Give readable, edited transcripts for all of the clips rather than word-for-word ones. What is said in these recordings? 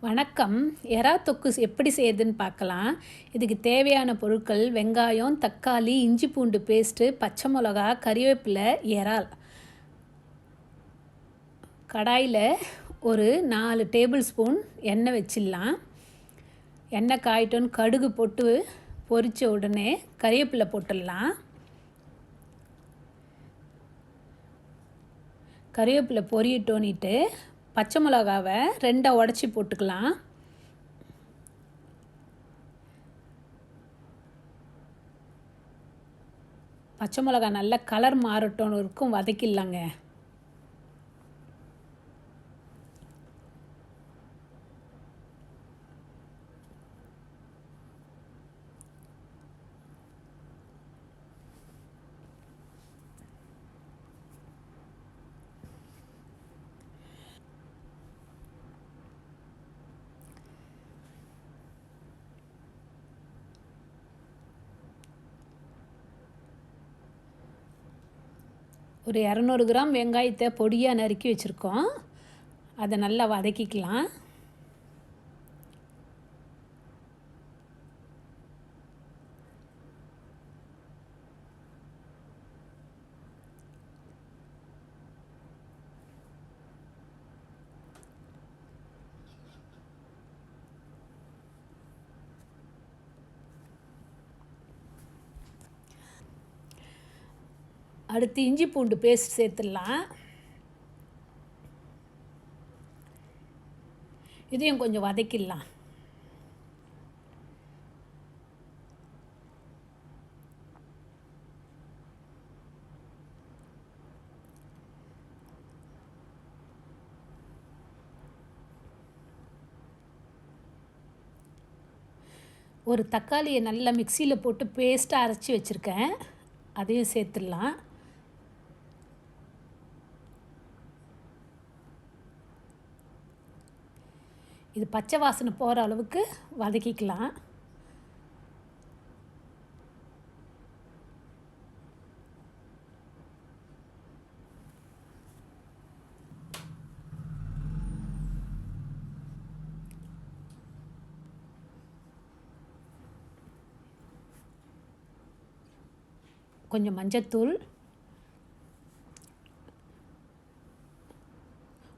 வணக்கம். எறா தொக்கு எப்படி செய்யுதுன்னு பார்க்கலாம். இதுக்கு தேவையான பொருட்கள் வெங்காயம், தக்காளி, இஞ்சி பூண்டு பேஸ்ட்டு, பச்சை மிளகா, கறிவேப்பிலை, இறால். கடாயில் ஒரு 4 டேபிள் ஸ்பூன் எண்ணெய் வச்சிடலாம். எண்ணெய் காயிட்டோன்னு கடுகு போட்டு பொரித்த உடனே கறிவேப்பிலை போட்டுடலாம். கறிவேப்பிலை பொரியட்டோன்னிட்டு பச்சை மிளகாவை 2 உடச்சி போட்டுக்கலாம். பச்சை மிளகா நல்லா கலர் மாறட்டும் இருக்கும் வதக்கிடலாங்க. ஒரு 200 கிராம் வெங்காயத்தை பொடியாக நறுக்கி வச்சுருக்கோம். அதை நல்லா வதக்கிக்கலாம். அடுத்து இஞ்சி பூண்டு பேஸ்ட் சேர்த்துடலாம். இதையும் கொஞ்சம் வதக்கிடலாம். ஒரு தக்காளியை நல்லா மிக்சியில் போட்டு பேஸ்ட்டாக அரைச்சி வச்சுருக்கேன். அதையும் சேர்த்துடலாம். இது பச்சை வாசனை போகிற அளவுக்கு வதக்கிக்கலாம். கொஞ்சம் மஞ்சத்தூள்,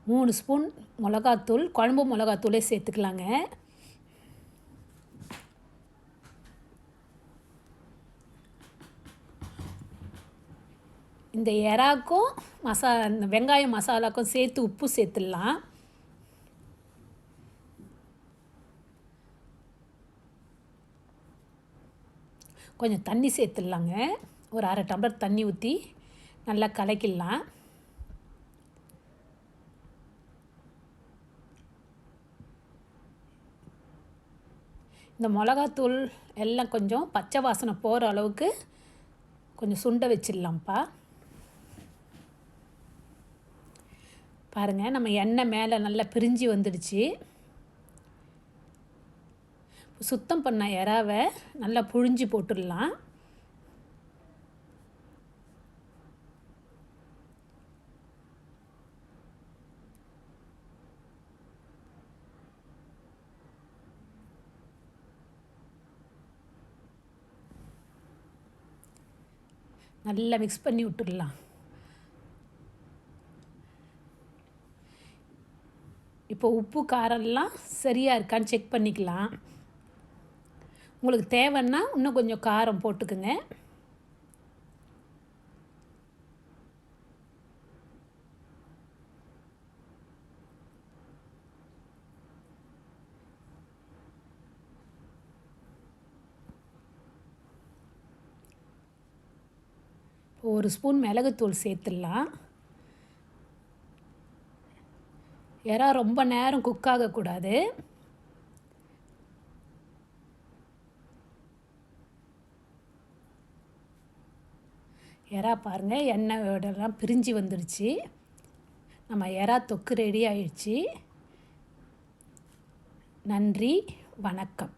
3 ஸ்பூன் மிளகாத்தூள், குழம்பு மிளகாத்தூளே சேர்த்துக்கலாங்க. இந்த எறாக்கும் இந்த வெங்காயம் மசாலாக்கும் சேர்த்து உப்பு சேர்த்துடலாம். கொஞ்சம் தண்ணி சேர்த்துடலாங்க. ஒரு 1/2 டம்ளர் தண்ணி ஊற்றி நல்லா கலக்கிடலாம். இந்த மிளகாத்தூள் எல்லாம் கொஞ்சம் பச்சை வாசனை போகிற அளவுக்கு கொஞ்சம் சுண்ட வச்சிடலாம்ப்பா. பாருங்கள், நம்ம எண்ணெய் மேலே நல்லா பிரிஞ்சு வந்துடுச்சு. சுத்தம் பண்ண எறாவை நல்லா புழிஞ்சு போட்டுடலாம். நல்லா மிக்ஸ் பண்ணி விட்டுடலாம். இப்போ உப்பு காரம்லாம் சரியாக இருக்கான்னு செக் பண்ணிக்கலாம். உங்களுக்கு தேவைன்னா இன்னும் கொஞ்சம் காரம் போட்டுக்குங்க. இப்போ 1 ஸ்பூன் மிளகுத்தூள் சேர்த்துடலாம். எறா ரொம்ப நேரம் குக் ஆகக்கூடாது. எறா பாருங்கள், எண்ணெயோடலாம் பிரிஞ்சு வந்துடுச்சு. நம்ம எறா தொக்கு ரெடி ஆயிடுச்சு. நன்றி, வணக்கம்.